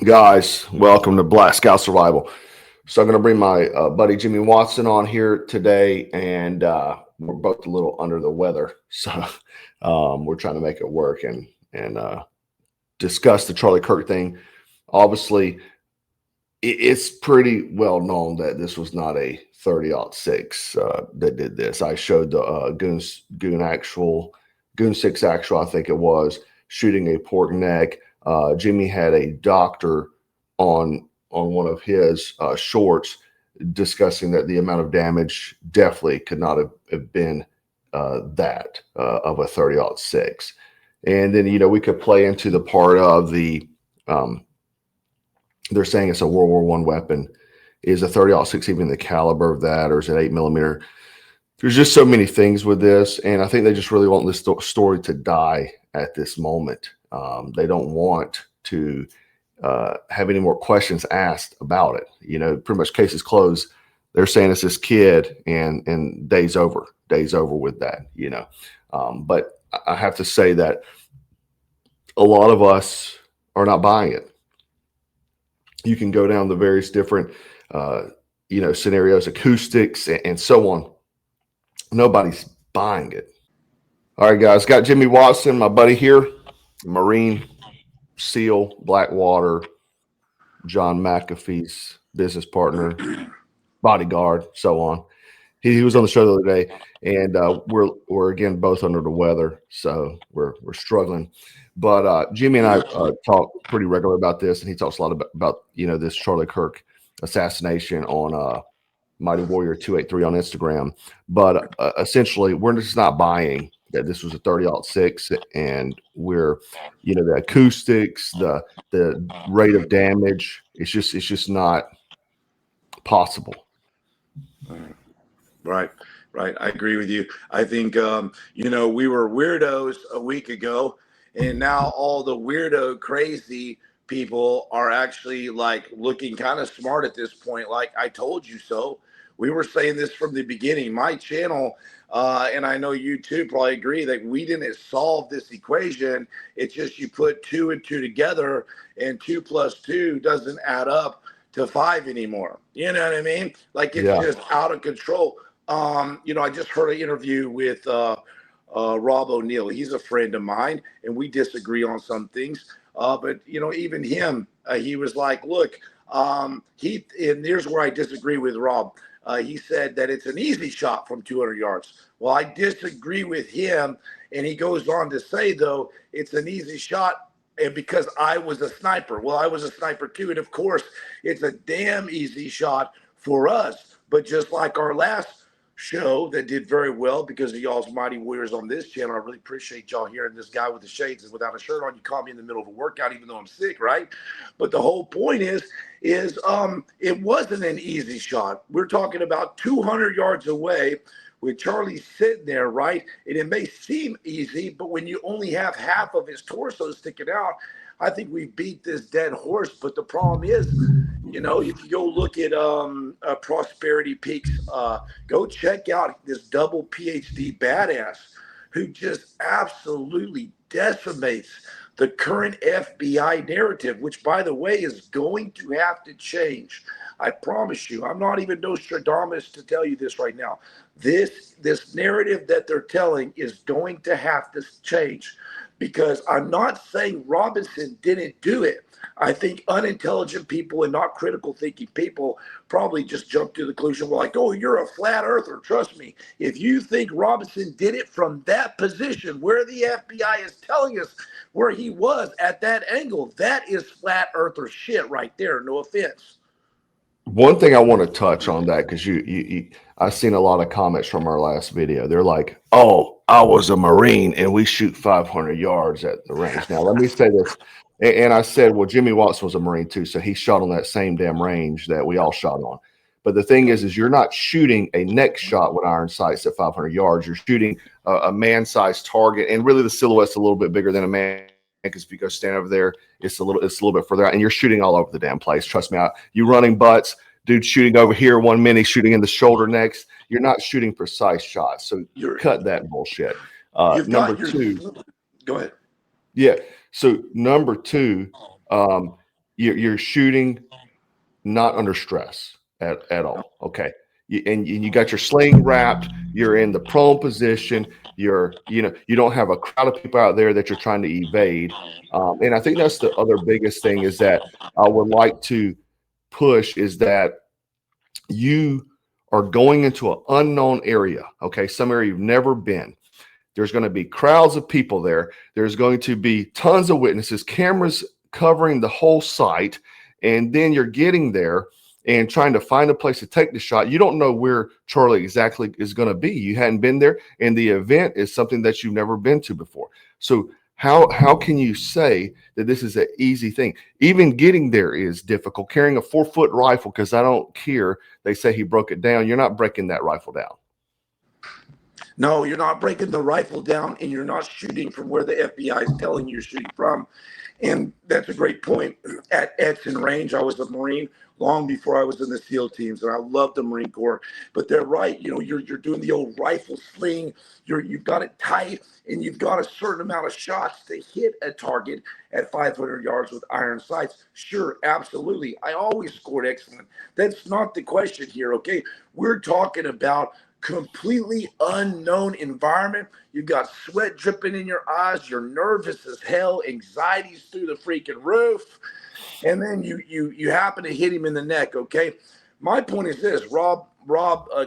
Guys, welcome to Black Scout Survival. So I'm going to bring my buddy Jimmy Watson on here today, and we're both a little under the weather, so we're trying to make it work and discuss the Charlie Kirk thing. Obviously, it's pretty well known that this was not a 30-06 that did this. I showed the Goon 6 actual, I think it was, shooting a pork neck. Jimmy had a doctor on one of his shorts discussing that the amount of damage definitely could not have been that of a 30-06. And then, we could play into the part of the they're saying it's a World War I weapon. Is a 30-06 even the caliber of that, or is it 8mm? There's just so many things with this, and I think they just really want this story to die at this moment. They don't want to have any more questions asked about it. Pretty much case is closed. They're saying it's this kid, and day's over with that. But I have to say that a lot of us are not buying it. You can go down the various different, scenarios, acoustics, and so on. Nobody's buying it. All right, guys, got Jimmy Watson, my buddy here, Marine, SEAL, Blackwater, John McAfee's business partner, bodyguard, so on. He was on the show the other day, and we're again both under the weather, so we're struggling. But Jimmy and I talk pretty regularly about this, and he talks a lot about this Charlie Kirk assassination on Mighty Warrior 283 on Instagram. But essentially, we're just not buying that this was a 30-06, and we're the acoustics, the rate of damage. It's just not possible. Right. I agree with you. I think, we were weirdos a week ago, and now all the weirdo crazy people are actually like looking kind of smart at this point. Like, I told you so. We were saying this from the beginning. My channel, and I know you too probably agree, that we didn't solve this equation. It's just you put 2 and 2 together, and 2 plus 2 doesn't add up to 5 anymore. You know what I mean? Like, it's just out of control. I just heard an interview with Rob O'Neill. He's a friend of mine, and we disagree on some things. But even him, he was like, look, and here's where I disagree with Rob. He said that it's an easy shot from 200 yards. Well, I disagree with him. And he goes on to say, though, it's an easy shot and because I was a sniper. Well, I was a sniper too. And of course, it's a damn easy shot for us. But just like our last show that did very well because of y'all's mighty warriors on this channel, I really appreciate y'all hearing this guy with the shades and without a shirt on. You caught me in the middle of a workout, even though I'm sick, right? But the whole point is it wasn't an easy shot. We're talking about 200 yards away with Charlie sitting there, right? And it may seem easy, but when you only have half of his torso sticking out, I think we beat this dead horse. But the problem is, if you go look at Prosperity Peaks, go check out this double PhD badass who just absolutely decimates the current FBI narrative, which, by the way, is going to have to change. I promise you. I'm not even Nostradamus to tell you this right now. This narrative that they're telling is going to have to change, because I'm not saying Robinson didn't do it. I think unintelligent people and not critical thinking people probably just jump to the conclusion, well, like, oh, you're a flat earther. Trust me. If you think Robinson did it from that position where the FBI is telling us where he was at that angle, that is flat earther shit right there. No offense. One thing I want to touch on that, because I've seen a lot of comments from our last video. They're like, oh, I was a Marine and we shoot 500 yards at the range. Now, let me say this. And I said, well, Jimmy Watson was a Marine too, so he shot on that same damn range that we all shot on. But the thing is you're not shooting a neck shot with iron sights at 500 yards. You're shooting a man-sized target, and really the silhouette's a little bit bigger than a man, because if you go stand over there, it's a little bit further out, and you're shooting all over the damn place. Trust me, you running butts, dude shooting over here 1 minute, shooting in the shoulder next. You're not shooting precise shots, so cut that bullshit. Number two, go ahead. Yeah. So number two, you're shooting not under stress at all. Okay. And you got your sling wrapped, you're in the prone position, you don't have a crowd of people out there that you're trying to evade. And I think that's the other biggest thing is that I would like to push is that you are going into an unknown area. Okay. Some area you've never been. There's going to be crowds of people there. There's going to be tons of witnesses, cameras covering the whole site. And then you're getting there and trying to find a place to take the shot. You don't know where Charlie exactly is going to be. You hadn't been there, and the event is something that you've never been to before. So how can you say that this is an easy thing? Even getting there is difficult. Carrying a 4-foot rifle, because I don't care. They say he broke it down. You're not breaking that rifle down. No, you're not breaking the rifle down, and you're not shooting from where the FBI is telling you you're shooting from. And that's a great point. At Edson Range, I was a Marine long before I was in the SEAL teams, and I loved the Marine Corps. But they're right. You're doing the old rifle sling. You've got it tight, and you've got a certain amount of shots to hit a target at 500 yards with iron sights. Sure, absolutely. I always scored excellent. That's not the question here, okay? We're talking about completely unknown environment. You've got sweat dripping in your eyes. You're nervous as hell. Anxiety's through the freaking roof. And then you happen to hit him in the neck. Okay. My point is this: Rob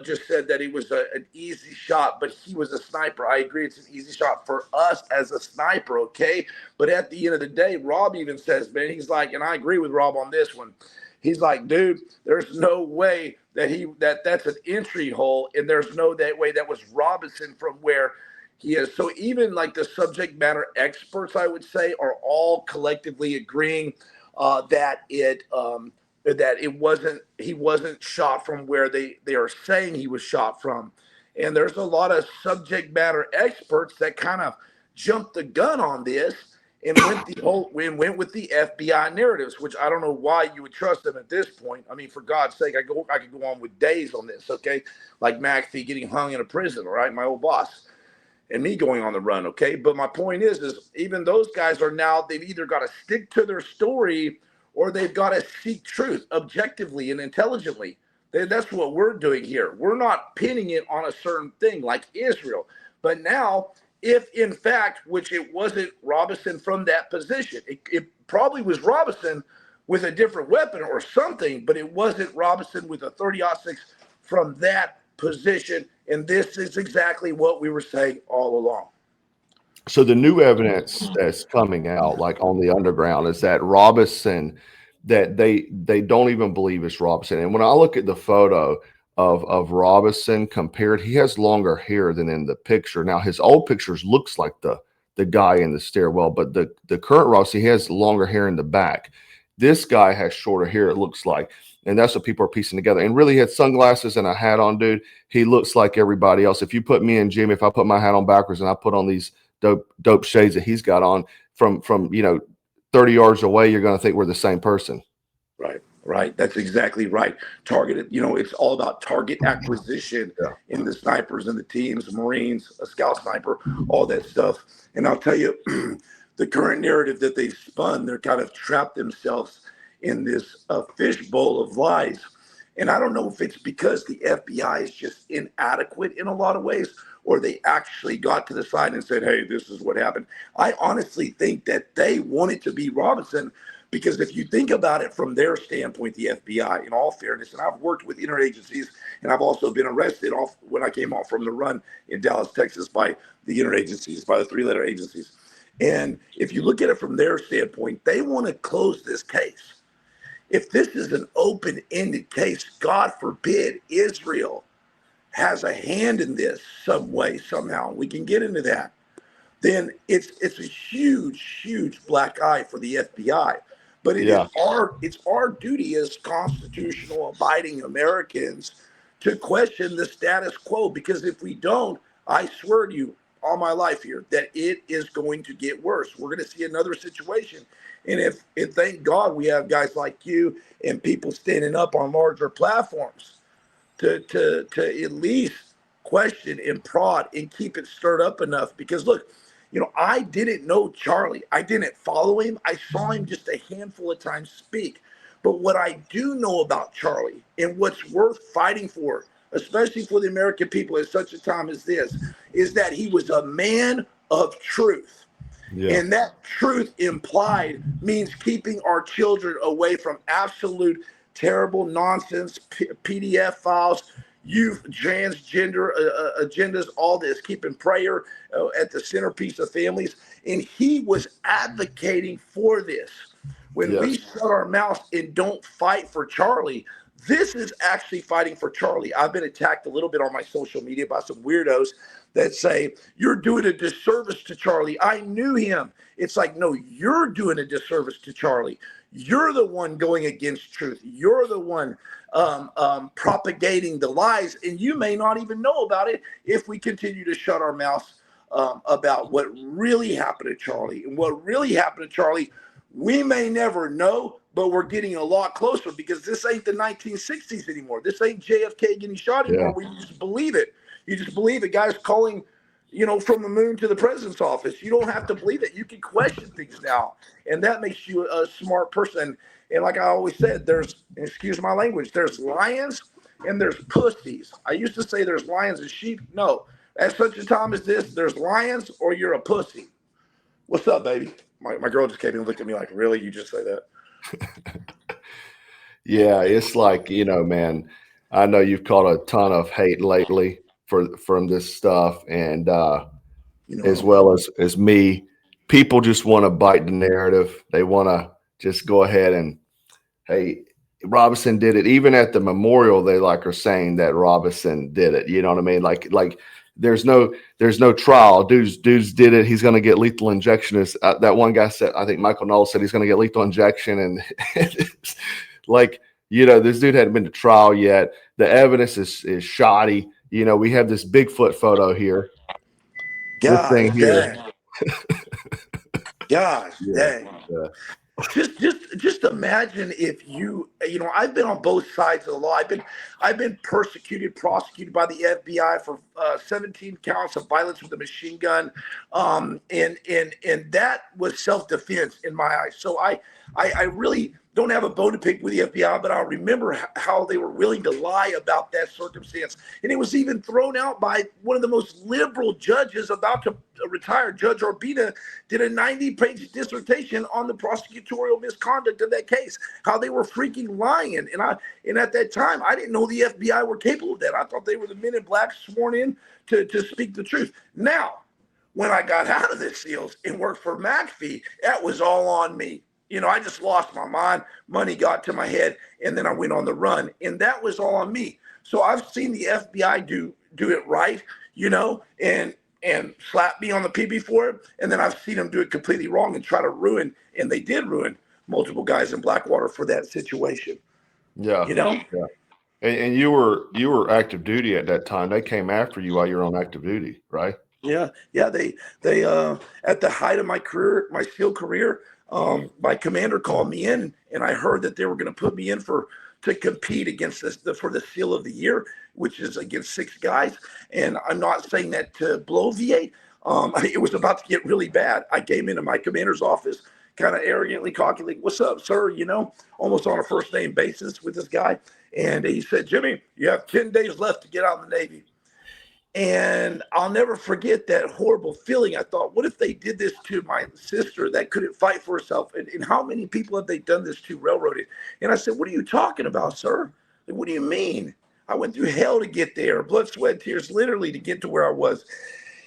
just said that he was an easy shot, but he was a sniper. I agree, it's an easy shot for us as a sniper. Okay. But at the end of the day, Rob even says, man, he's like, and I agree with Rob on this one. He's like, dude, there's no way that's an entry hole, and there's no way that was Robinson from where he is. So even like the subject matter experts, I would say, are all collectively agreeing that he wasn't shot from where they are saying he was shot from. And there's a lot of subject matter experts that kind of jumped the gun on this and went with the FBI narratives, which I don't know why you would trust them at this point. I mean, for God's sake, I could go on with days on this, okay? Like McAfee getting hung in a prison, all right? My old boss, and me going on the run, okay? But my point is even those guys they've either got to stick to their story or they've got to seek truth objectively and intelligently. That's what we're doing here. We're not pinning it on a certain thing like Israel. But now, if in fact, which it wasn't Robinson from that position, it probably was Robinson with a different weapon or something, but it wasn't Robinson with a 30-06 from that position. And this is exactly what we were saying all along. So the new evidence that's coming out, like on the underground, is that Robinson, that they don't even believe it's Robinson. And when I look at the photo of Robinson compared, he has longer hair than in the picture. Now his old pictures looks like the guy in the stairwell, but the current Robinson, he has longer hair in the back. This guy has shorter hair, it looks like. And that's what people are piecing together. And really, he had sunglasses and a hat on, dude. He looks like everybody else. If you put me and Jim, if I put my hat on backwards and I put on these dope shades that he's got on from 30 yards away, you're going to think we're the same person. Right. That's exactly right. Targeted, it's all about target acquisition in the snipers and the teams, Marines, a scout sniper, all that stuff. And I'll tell you, the current narrative that they've spun, they're kind of trapped themselves in this fishbowl of lies. And I don't know if it's because the FBI is just inadequate in a lot of ways, or they actually got to the side and said, hey, this is what happened. I honestly think that they wanted to be Robinson, because if you think about it from their standpoint, the FBI, in all fairness, and I've worked with interagencies, and I've also been arrested when I came off from the run in Dallas, Texas, by the interagencies, by the 3-letter agencies. And if you look at it from their standpoint, they want to close this case. If this is an open-ended case, God forbid Israel has a hand in this some way, somehow, we can get into that, then it's a huge black eye for the FBI. But it's our duty as constitutional abiding Americans to question the status quo, because if we don't, I swear to you, all my life here, that it is going to get worse. We're going to see another situation. And thank God we have guys like you and people standing up on larger platforms to at least question and prod and keep it stirred up enough. Because look, I didn't know Charlie. I didn't follow him. I saw him just a handful of times speak. But what I do know about Charlie and what's worth fighting for, especially for the American people at such a time as this, is that he was a man of truth. Yeah. And that truth implied means keeping our children away from absolute terrible nonsense, PDF files, youth, transgender agendas, all this, keeping prayer at the centerpiece of families. And he was advocating for this. When we shut our mouths and don't fight for Charlie, this is actually fighting for Charlie. I've been attacked a little bit on my social media by some weirdos that say, you're doing a disservice to Charlie. I knew him. It's like, no, you're doing a disservice to Charlie. You're the one going against truth. You're the one propagating the lies, and you may not even know about it if we continue to shut our mouths about what really happened to Charlie. And what really happened to Charlie, we may never know, but we're getting a lot closer, because this ain't the 1960s anymore. This ain't JFK getting shot anymore. Where you just believe it. You just believe it. Guys calling, from the moon to the president's office. You don't have to believe it. You can question things now, and that makes you a smart person. And like I always said, excuse my language, there's lions and there's pussies. I used to say there's lions and sheep. No, at such a time as this, there's lions or you're a pussy. What's up, baby? My girl just came and looked at me like, really? You just say that? Yeah, it's like, man, I know you've caught a ton of hate lately from this stuff, and as well as me. People just want to bite the narrative. They want to just go ahead and, hey, Robinson did it. Even at the memorial, they are saying that Robinson did it. You know what I mean? Like there's no trial. Dudes did it. He's going to get lethal injection. That one guy said, I think Michael Knowles said he's going to get lethal injection. And this dude hadn't been to trial yet. The evidence is shoddy. We have this Bigfoot photo here. Gosh, this thing here. Gosh, dang. Yeah. Just imagine if I've been on both sides of the law. I've been prosecuted by the FBI for 17 counts of violence with a machine gun, and that was self-defense in my eyes. So I really don't have a bone to pick with the FBI, but I remember how they were willing to lie about that circumstance. And it was even thrown out by one of the most liberal judges about to retire. Judge Urbina did a 90-page dissertation on the prosecutorial misconduct of that case, how they were freaking lying. And at that time, I didn't know the FBI were capable of that. I thought they were the men in black sworn in to speak the truth. Now, when I got out of the SEALs and worked for McAfee, that was all on me. I just lost my mind. Money got to my head, and then I went on the run, and that was all on me. So I've seen the FBI do it right, and slap me on the PB for it, and then I've seen them do it completely wrong and try to ruin, and they did ruin multiple guys in Blackwater for that situation. Yeah. Yeah. And you were active duty at that time. They came after you while you were on active duty, right? Yeah. They at the height of my career, my SEAL career. My commander called me in, and I heard that they were going to put me in to compete against for the SEAL of the Year, which is against 6 guys. And I'm not saying that to bloviate. It was about to get really bad. I came into my commander's office, kind of arrogantly, cockily, "What's up, sir?" Almost on a first name basis with this guy. And he said, "Jimmy, you have 10 days left to get out of the Navy." And I'll never forget that horrible feeling. I thought, what if they did this to my sister that couldn't fight for herself? And how many people have they done this to, railroaded? And I said, "What are you talking about, sir? Like, what do you mean? I went through hell to get there, blood, sweat, tears, literally to get to where I was."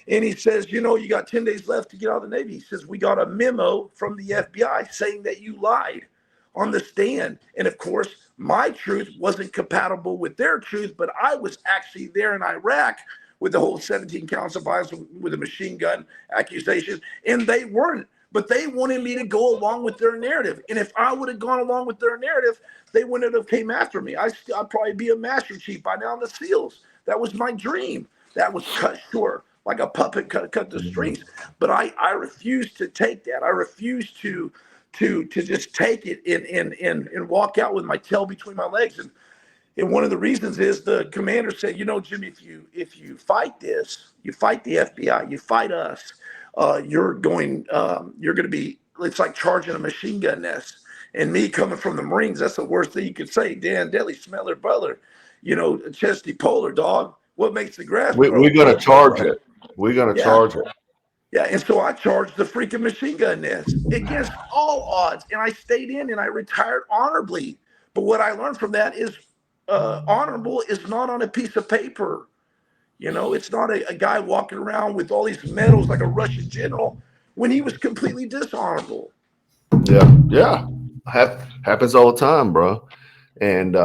And he says, "You got 10 days left to get out of the Navy." He says, "We got a memo from the FBI saying that you lied on the stand." And of course, my truth wasn't compatible with their truth, but I was actually there in Iraq with the whole 17 counts of violence with a machine gun accusation, and they weren't. But they wanted me to go along with their narrative. And if I would have gone along with their narrative, they wouldn't have came after me. I'd probably be a Master Chief by now in the SEALs. That was my dream. That was cut short, like a puppet cut the strings. But I refused to take that. I refused to just take it and walk out with my tail between my legs. And one of the reasons is the commander said, "Jimmy, if you fight this, you fight the FBI, you fight us, you're going to be, it's like charging a machine gun nest. And me coming from the Marines, that's the worst thing you could say. Dan Deli, Smeller, Butler, Chesty Polar, dog. What makes the grass grow? We're going to charge it. We're going to Yeah. charge it. Yeah, and so I charged the freaking machine gun nest against all odds, and I stayed in and I retired honorably. But what I learned from that is honorable is not on a piece of paper. It's not a guy walking around with all these medals like a Russian general when he was completely dishonorable. Yeah. Happens all the time, bro. And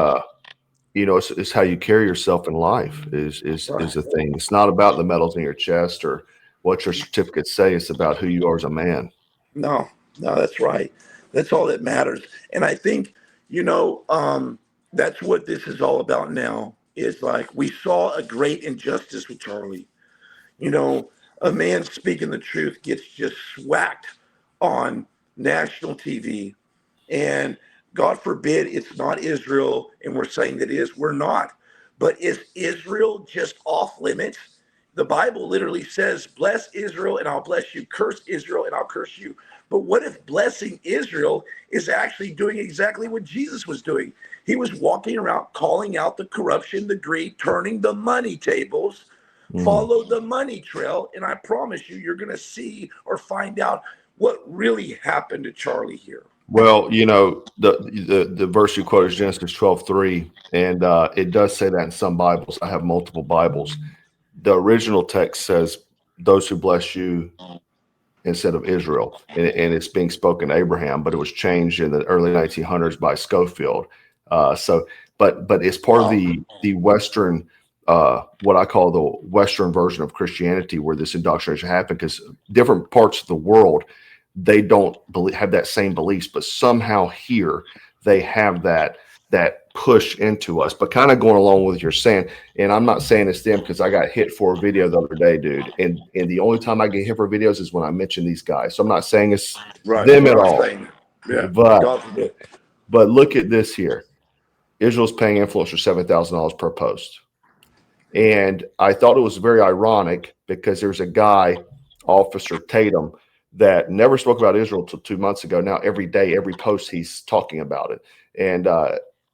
it's how you carry yourself in life is the thing. It's not about the medals in your chest or what your certificates say. It's about who you are as a man. No, that's right. That's all that matters. And I think, that's what this is all about now. Is like we saw a great injustice with Charlie. A man speaking the truth gets just swacked on national TV. And God forbid it's not Israel, and we're saying that it is. We're not. But is Israel just off limits? The Bible literally says, bless Israel and I'll bless you. Curse Israel and I'll curse you. But what if blessing Israel is actually doing exactly what Jesus was doing? He was walking around calling out the corruption, the greed, turning the money tables, follow the money trail. And I promise you, you're going to see or find out what really happened to Charlie here. Well, the verse you quote is Genesis 12:3, and it does say that in some Bibles. I have multiple Bibles. The original text says, those who bless you instead of Israel. And it's being spoken to Abraham, but it was changed in the early 1900s by Schofield. But it's part of the Western, what I call the Western version of Christianity, where this indoctrination happened, because different parts of the world, they don't have that same beliefs, but somehow here they have that push into us. But kind of going along with what you're saying, and I'm not saying it's them because I got hit for a video the other day, dude. And the only time I get hit for videos is when I mention these guys. So I'm not saying it's them at all. Yeah, but look at this here. Israel's paying influencers $7,000 per post. And I thought it was very ironic because there's a guy, Officer Tatum, that never spoke about Israel till 2 months ago. Now every day, every post, he's talking about it. And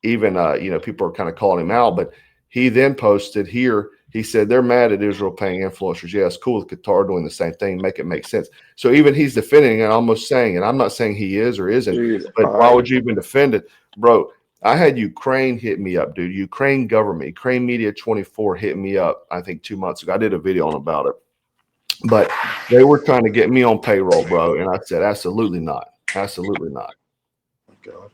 even people are kind of calling him out, but he then posted here, he said, they're mad at Israel paying influencers. Yeah, it's cool with Qatar doing the same thing, make it make sense. So even he's defending it, almost saying, and I'm not saying he is or isn't, but why would you even defend it? Bro, I had Ukraine hit me up, dude. Ukraine government, Ukraine Media 24 hit me up, I think 2 months ago. I did a video on about it. But they were trying to get me on payroll, bro. And I said, absolutely not. Absolutely not. Oh, God.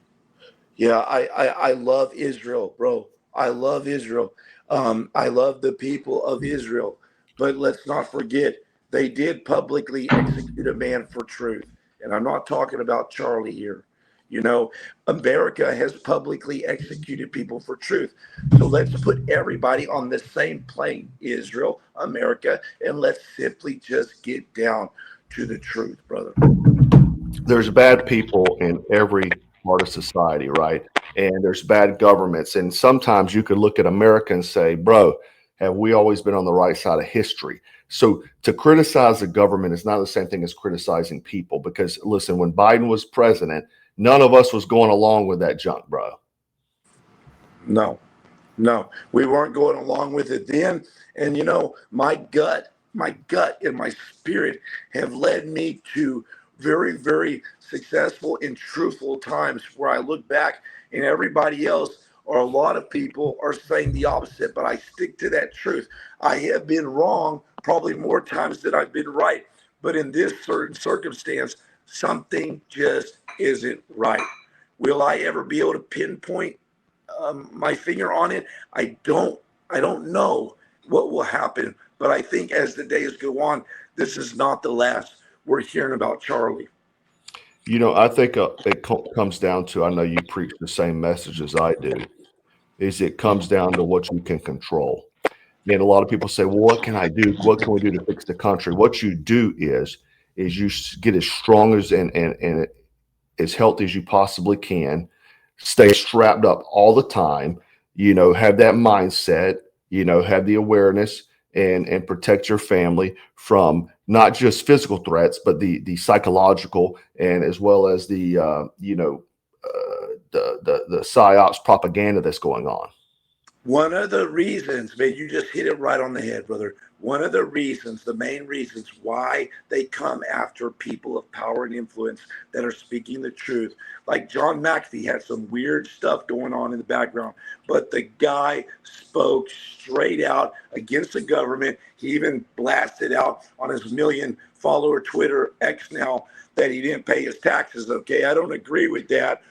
Yeah, I love Israel, bro. I love Israel. I love the people of Israel. But let's not forget, they did publicly execute a man for truth. And I'm not talking about Charlie here. America has publicly executed people for truth. So let's put everybody on the same plane, Israel, America, and let's simply just get down to the truth, brother. There's bad people in every part of society, right? And there's bad governments. And sometimes you could look at America and say, bro, have we always been on the right side of history? So to criticize the government is not the same thing as criticizing people, because listen, when Biden was president, none of us was going along with that junk, bro. No, we weren't going along with it then. And my gut and my spirit have led me to very, very successful and truthful times where I look back and everybody else, or a lot of people, are saying the opposite, but I stick to that truth. I have been wrong probably more times than I've been right, but in this certain circumstance, something just isn't right. Will I ever be able to pinpoint my finger on it? I don't know what will happen, but I think as the days go on, this is not the last we're hearing about Charlie. I think it comes down to, I know you preach the same message as I do, is it comes down to what you can control. And a lot of people say, well, what can I do? What can we do to fix the country? What you do is you get as strong as and as healthy as you possibly can, stay strapped up all the time, have that mindset, have the awareness, and protect your family from not just physical threats, but the psychological, and as well as the the psyops propaganda that's going on. One of the reasons, man, you just hit it right on the head, brother. One of the reasons, the main reasons why they come after people of power and influence that are speaking the truth. Like John McAfee had some weird stuff going on in the background, but the guy spoke straight out against the government. He even blasted out on his 1 million follower Twitter X now that he didn't pay his taxes. Okay, I don't agree with that.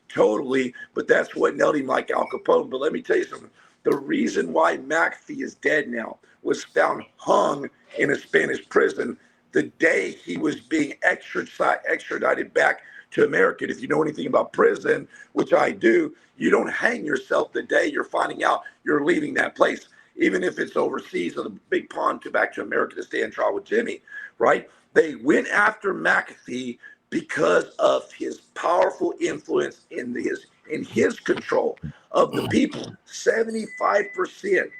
Totally, but that's what nailed him like Al Capone. But let me tell you something. The reason why McAfee is dead now was found hung in a Spanish prison the day he was being extradited back to America. And if you know anything about prison, which I do, you don't hang yourself the day you're finding out you're leaving that place, even if it's overseas on the big pond to back to America to stay in trial with Jimmy, right? They went after McAfee because of his powerful influence in his control of the people. 75%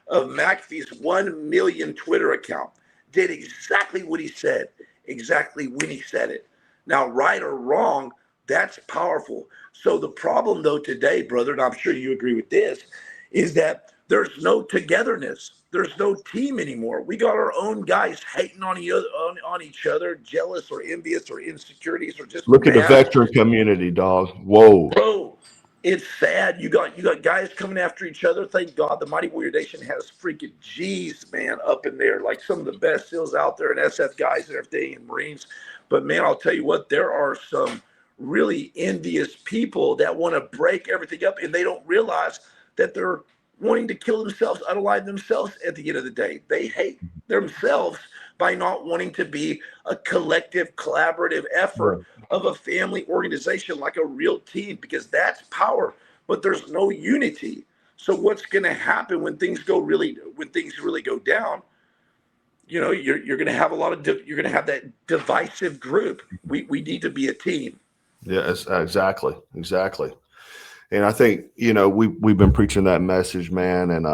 of McAfee's 1 million Twitter account did exactly what he said, exactly when he said it. Now, right or wrong, that's powerful. So the problem, though, today, brother, and I'm sure you agree with this, is that there's no togetherness. There's no team anymore. We got our own guys hating on each other, jealous or envious or insecurities or just look mad. at the veteran community, dog. Whoa, bro, it's sad. You got guys coming after each other. Thank God the Mighty Warrior Nation has freaking G's, man, up in there, like some of the best SEALs out there and SF guys and everything and Marines. But man, I'll tell you what, there are some really envious people that want to break everything up, and they don't realize that they're wanting to kill themselves, unalive themselves at the end of the day. They hate themselves by not wanting to be a collective, collaborative effort of a family organization, like a real team, because that's power, but there's no unity. So what's going to happen when things really go down? You know, you're going to have you're going to have that divisive group. We need to be a team. Yes, exactly. And I think, we've been preaching that message, man, and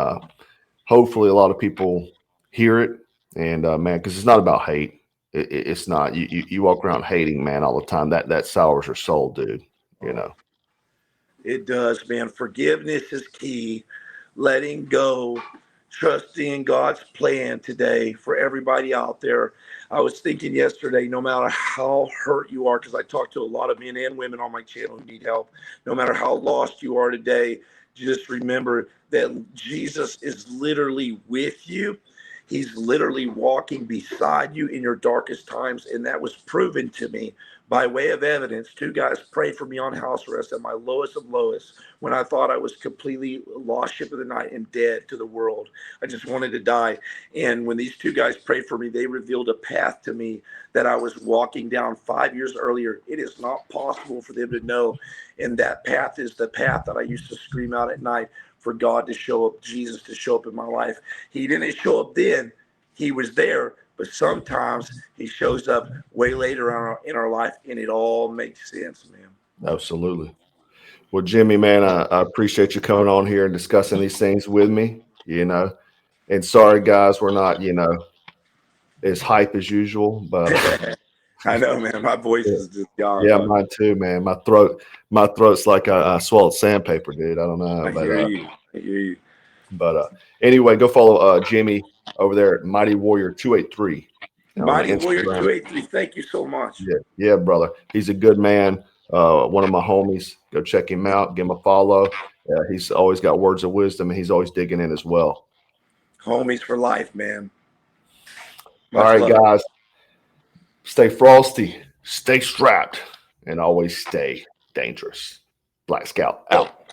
hopefully a lot of people hear it. And man, because it's not about hate. It's not. You walk around hating, man, all the time. That sours your soul, dude. It does, man. Forgiveness is key. Letting go, trusting in God's plan today for everybody out there. I was thinking yesterday, no matter how hurt you are, because I talk to a lot of men and women on my channel who need help, no matter how lost you are today, just remember that Jesus is literally with you. He's literally walking beside you in your darkest times. And that was proven to me by way of evidence. 2 guys prayed for me on house arrest at my lowest of lowest, when I thought I was completely lost ship of the night and dead to the world. I just wanted to die. And when these 2 guys prayed for me, they revealed a path to me that I was walking down 5 years earlier. It is not possible for them to know. And that path is the path that I used to scream out at night for God to show up, Jesus to show up in my life. He didn't show up then. He was there. But sometimes he shows up way later in our life, and it all makes sense, man. Absolutely. Well, Jimmy, man, I appreciate you coming on here and discussing these things with me, And sorry, guys, we're not, as hype as usual, but I know, man. My voice is just gone. Yeah, mine too, man. My throat's like I swallowed sandpaper, dude. I don't know. I hear you. But anyway, go follow Jimmy over there at Mighty Warrior 283. Mighty Warrior 283. Thank you so much. Yeah, brother. He's a good man. One of my homies. Go check him out. Give him a follow. He's always got words of wisdom, and he's always digging in as well. Homies for life, man. All right, guys. Stay frosty, stay strapped, and always stay dangerous. Black Scout out.